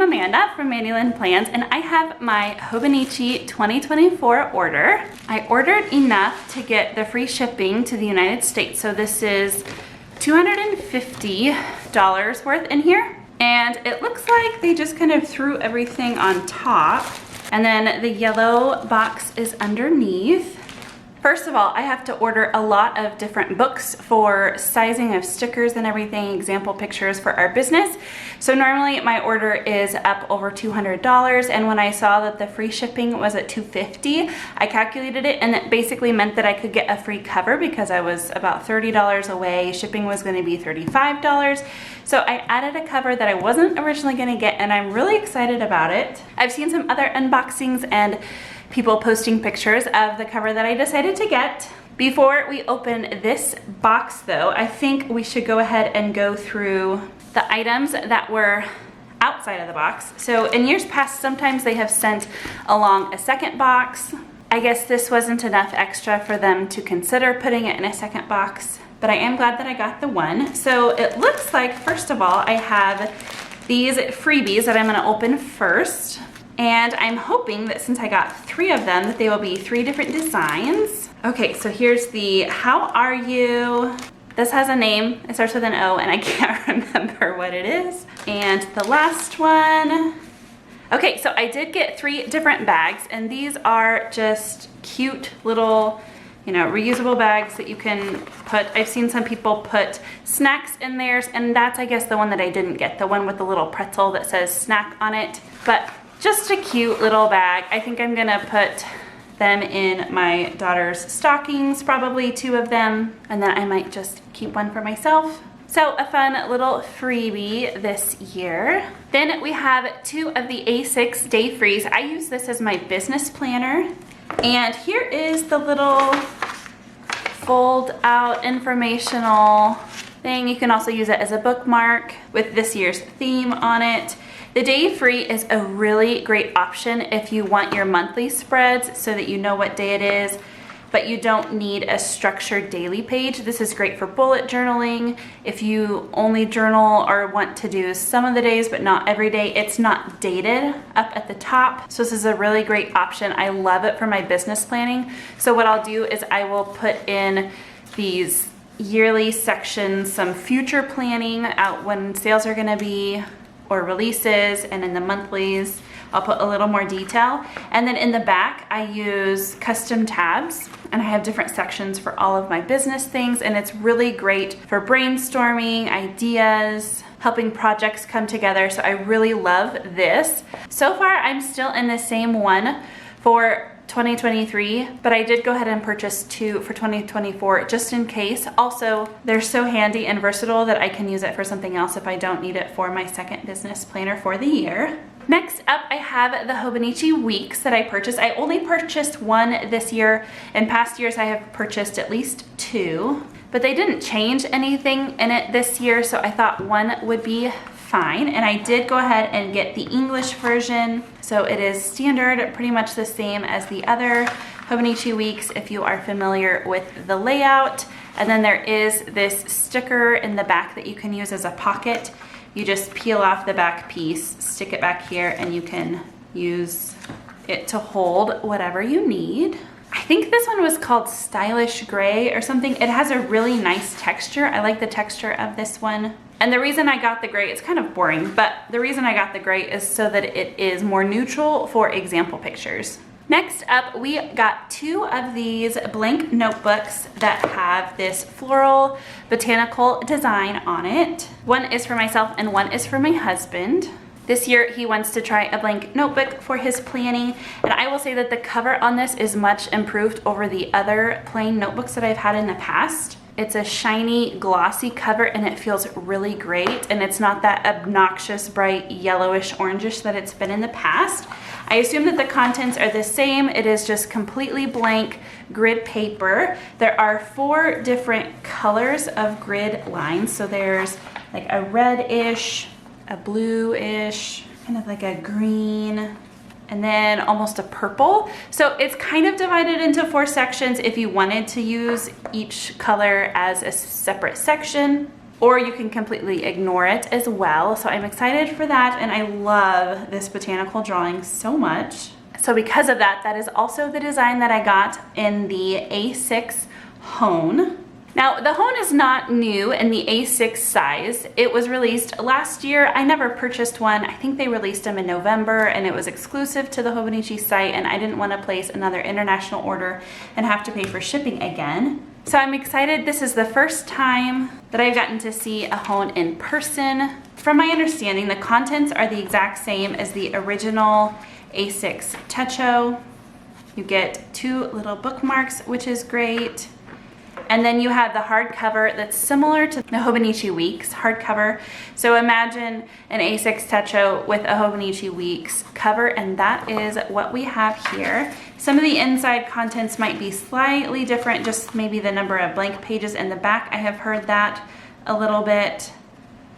Amanda from Mandy Lynn Plans, and I have my Hobonichi 2024 order. I ordered enough to get the free shipping to the United States. So this is $250 worth in here. And it looks like they just kind of threw everything on top. And then the yellow box is underneath. First of all, I have to order a lot of different books for sizing of stickers and everything, example pictures for our business. So normally my order is up over $200, and when I saw that the free shipping was at $250, I calculated it, and it basically meant that I could get a free cover because I was about $30 away. Shipping was going to be $35. So I added a cover that I wasn't originally going to get, and I'm really excited about it. I've seen some other unboxings and people posting pictures of the cover that I decided to get. Before we open this box though, I think we should go ahead and go through the items that were outside of the box. So in years past, sometimes they have sent along a second box. I guess this wasn't enough extra for them to consider putting it in a second box, but I am glad that I got the one. So it looks like, first of all, I have these freebies that I'm gonna open first. And I'm hoping that since I got 3 of them, that they will be 3 different designs. Okay, so here's the How Are You? This has a name, it starts with an O, and I can't remember what it is. And the last one. Okay, so I did get 3 different bags, and these are just cute little, reusable bags that you can put. I've seen some people put snacks in theirs, and that's, I guess, the one that I didn't get, the one with the little pretzel that says snack on it. But just a cute little bag. I think I'm gonna put them in my daughter's stockings, probably 2 of them, and then I might just keep one for myself. So a fun little freebie this year. Then we have 2 of the A6 Day Frees. I use this as my business planner. And here is the little fold out informational thing. You can also use it as a bookmark with this year's theme on it. The Day Free is a really great option if you want your monthly spreads so that you know what day it is, but you don't need a structured daily page. This is great for bullet journaling. If you only journal or want to do some of the days but not every day, it's not dated up at the top. So this is a really great option. I love it for my business planning. So what I'll do is I will put in these yearly sections, some future planning out when sales are gonna be, or releases, and in the monthlies I'll put a little more detail. And then in the back I use custom tabs, and I have different sections for all of my business things, and it's really great for brainstorming ideas, helping projects come together. So I really love this. So far I'm still in the same one for 2023, but I did go ahead and purchase 2 for 2024 just in case. Also, they're so handy and versatile that I can use it for something else if I don't need it for my second business planner for the year. Next up, I have the Hobonichi Weeks that I purchased. I only purchased 1 this year. In past years, I have purchased at least 2, but they didn't change anything in it this year, so I thought 1 would be fine. And I did go ahead and get the English version. So it is standard, pretty much the same as the other Hobonichi Weeks if you are familiar with the layout. And then there is this sticker in the back that you can use as a pocket. You just peel off the back piece, stick it back here, and you can use it to hold whatever you need. I think this one was called Stylish Gray or something. It has a really nice texture. I like the texture of this one. And the reason I got the gray, it's kind of boring, but the reason I got the gray is so that it is more neutral for example pictures. Next up, we got 2 of these blank notebooks that have this floral botanical design on it. One is for myself and one is for my husband. This year he wants to try a blank notebook for his planning, and I will say that the cover on this is much improved over the other plain notebooks that I've had in the past. It's a shiny, glossy cover, and it feels really great, and it's not that obnoxious, bright, yellowish, orangish that it's been in the past. I assume that the contents are the same. It is just completely blank grid paper. There are 4 different colors of grid lines. So there's like a reddish, a bluish, kind of like a green, and then almost a purple. So it's kind of divided into 4 sections if you wanted to use each color as a separate section. or you can completely ignore it as well. So I'm excited for that, and I love this botanical drawing so much. So because of that, that is also the design that I got in the A6 HON. Now, the HON is not new in the A6 size. It was released last year. I never purchased one. I think they released them in November, and it was exclusive to the Hobonichi site, and I didn't want to place another international order and have to pay for shipping again. So I'm excited. This is the first time that I've gotten to see a HON in person. From my understanding, the contents are the exact same as the original A6 Techo. You get 2 little bookmarks, which is great. And then you have the hardcover that's similar to the Hobonichi Weeks hardcover. So imagine an A6 Techo with a Hobonichi Weeks cover, and that is what we have here. Some of the inside contents might be slightly different, just maybe the number of blank pages in the back. I have heard that a little bit.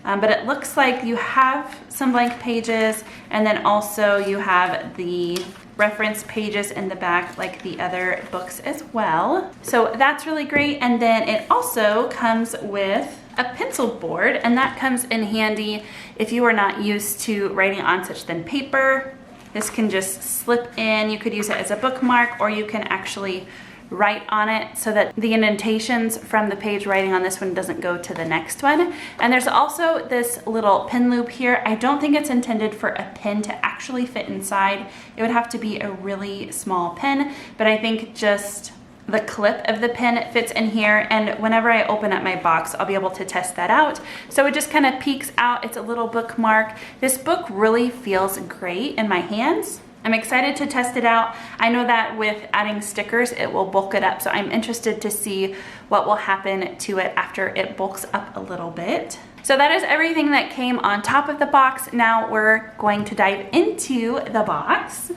But it looks like you have some blank pages, and then also you have the reference pages in the back like the other books as well. So that's really great. And then it also comes with a pencil board, and that comes in handy if you are not used to writing on such thin paper. This can just slip in. You could use it as a bookmark, or you can actually write on it so that the indentations from the page writing on this one doesn't go to the next one. And there's also this little pin loop here. I don't think it's intended for a pin to actually fit inside. It would have to be a really small pin, but I think just the clip of the pin fits in here, and whenever I open up my box, I'll be able to test that out. So it just kind of peeks out. It's a little bookmark. This book really feels great in my hands. I'm excited to test it out. I know that with adding stickers, it will bulk it up, so I'm interested to see what will happen to it after it bulks up a little bit. So that is everything that came on top of the box. Now we're going to dive into the box.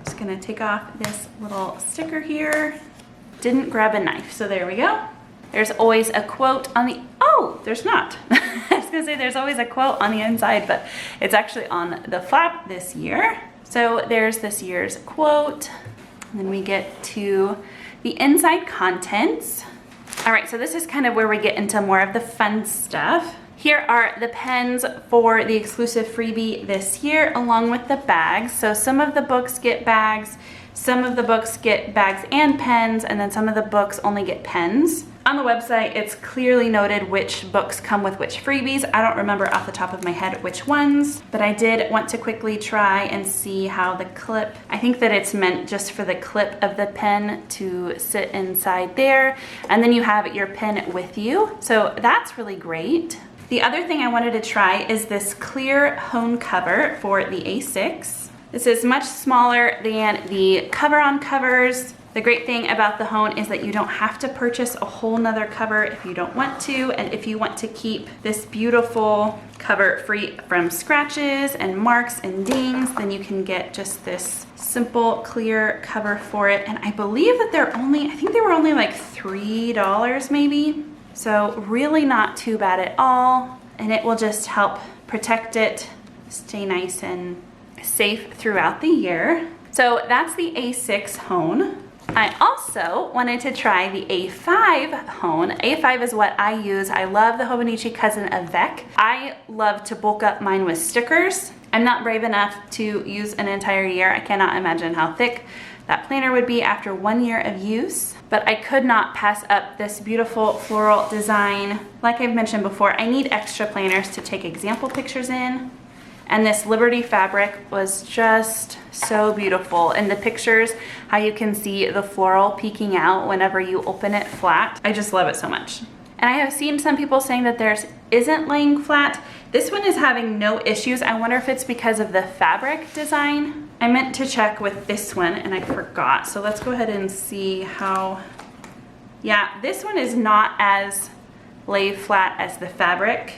Just gonna take off this little sticker here. Didn't grab a knife, so there we go. There's always a quote on the, oh, there's not. I was gonna say there's always a quote on the inside, but it's actually on the flap this year. So there's this year's quote, and then we get to the inside contents. All right, so this is kind of where we get into more of the fun stuff. Here are the pens for the exclusive freebie this year, along with the bags. So some of the books get bags, some of the books get bags and pens, and then some of the books only get pens. On the website, it's clearly noted which books come with which freebies. I don't remember off the top of my head which ones, but I did want to quickly try and see how the clip, I think that it's meant just for the clip of the pen to sit inside there, and then you have your pen with you. So that's really great. The other thing I wanted to try is this clear HON cover for the A6. This is much smaller than the cover-on covers. The great thing about the HON is that you don't have to purchase a whole nother cover if you don't want to, and if you want to keep this beautiful cover free from scratches and marks and dings, then you can get just this simple clear cover for it. And I believe that I think they were only like $3 maybe. So really not too bad at all, and it will just help protect it, stay nice and safe throughout the year. So that's the A6 HON. I also wanted to try the A5 HON. A5 is what I use. I love the Hobonichi cousin Avec. I love to bulk up mine with stickers. I'm not brave enough to use an entire year. I cannot imagine how thick that planner would be after 1 year of use. But I could not pass up this beautiful floral design. Like I've mentioned before, I need extra planners to take example pictures in. And this Liberty fabric was just so beautiful. In the pictures, how you can see the floral peeking out whenever you open it flat. I just love it so much. And I have seen some people saying that theirs isn't laying flat. This one is having no issues. I wonder if it's because of the fabric design. I meant to check with this one and I forgot. So let's go ahead and see how, yeah, this one is not as lay flat as the fabric.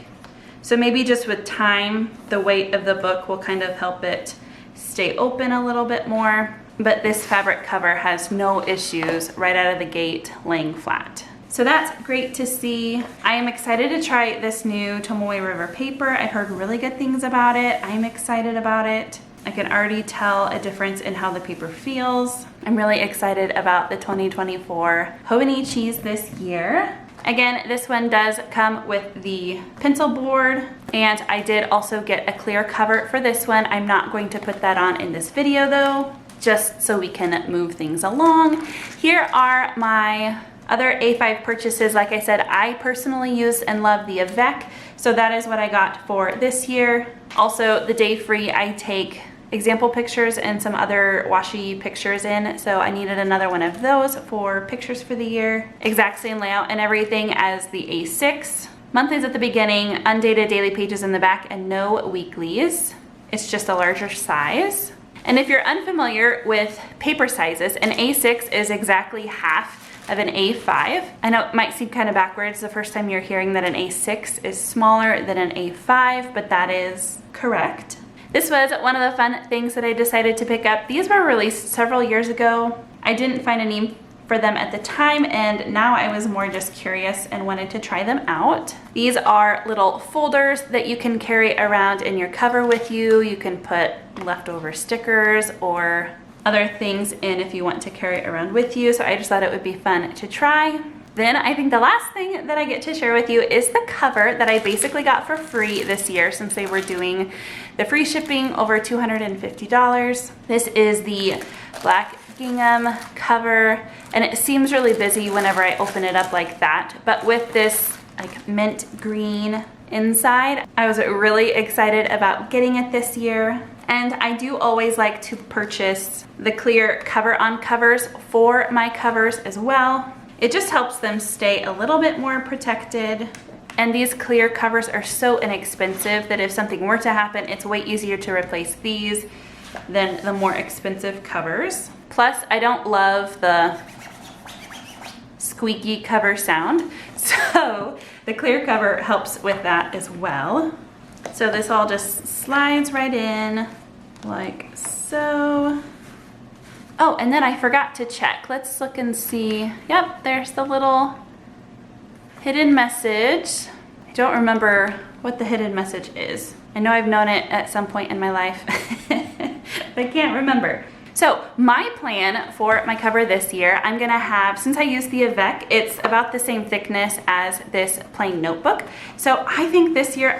So maybe just with time, the weight of the book will kind of help it stay open a little bit more. But this fabric cover has no issues right out of the gate laying flat. So that's great to see. I am excited to try this new Tomoe River paper. I've heard really good things about it. I'm excited about it. I can already tell a difference in how the paper feels. I'm really excited about the 2024 Hobonichis this year. Again, this one does come with the pencil board, and I did also get a clear cover for this one. I'm not going to put that on in this video though, just so we can move things along. Here are my other A5 purchases. Like I said, I personally use and love the Avec, so that is what I got for this year. Also, the day free, I take example pictures and some other washi pictures in, so I needed another one of those for pictures for the year. Exact same layout and everything as the A6. Monthlies at the beginning, undated daily pages in the back, and no weeklies. It's just a larger size. And if you're unfamiliar with paper sizes, an A6 is exactly half of an A5. I know it might seem kind of backwards the first time you're hearing that an A6 is smaller than an A5, but that is correct. This was one of the fun things that I decided to pick up. These were released several years ago. I didn't find a name for them at the time, and now I was more just curious and wanted to try them out. These are little folders that you can carry around in your cover with you. You can put leftover stickers or other things in if you want to carry it around with you. So I just thought it would be fun to try. Then I think the last thing that I get to share with you is the cover that I basically got for free this year since they were doing the free shipping over $250. This is the black gingham cover, and it seems really busy whenever I open it up like that, but with this like mint green inside, I was really excited about getting it this year. And I do always like to purchase the clear cover on covers for my covers as well. It just helps them stay a little bit more protected. And these clear covers are so inexpensive that if something were to happen, it's way easier to replace these than the more expensive covers. Plus, I don't love the squeaky cover sound, so the clear cover helps with that as well. So this all just slides right in like so. Oh, and then I forgot to check. Let's look and see. Yep, there's the little hidden message. I don't remember what the hidden message is. I know I've known it at some point in my life, but I can't remember. So my plan for my cover this year, I'm gonna have, since I use the Avec, it's about the same thickness as this plain notebook. So I think this year,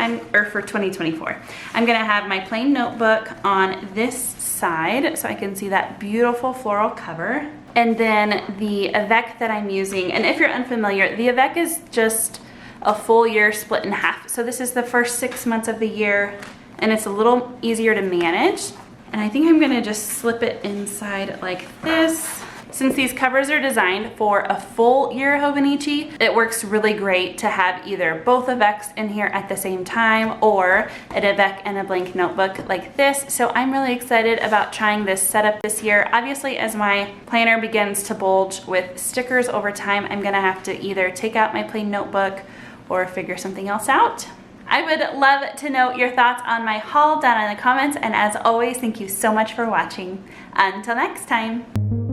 for 2024, I'm gonna have my plain notebook on this side so I can see that beautiful floral cover. And then the Avec that I'm using, and if you're unfamiliar, the Avec is just a full year split in half. So this is the first 6 months of the year, and it's a little easier to manage. And I think I'm gonna just slip it inside like this. Since these covers are designed for a full year Hobonichi, it works really great to have either both Avecs in here at the same time or an Avec and a blank notebook like this. So I'm really excited about trying this setup this year. Obviously, as my planner begins to bulge with stickers over time, I'm gonna have to either take out my plain notebook or figure something else out. I would love to know your thoughts on my haul down in the comments, and as always, thank you so much for watching. Until next time.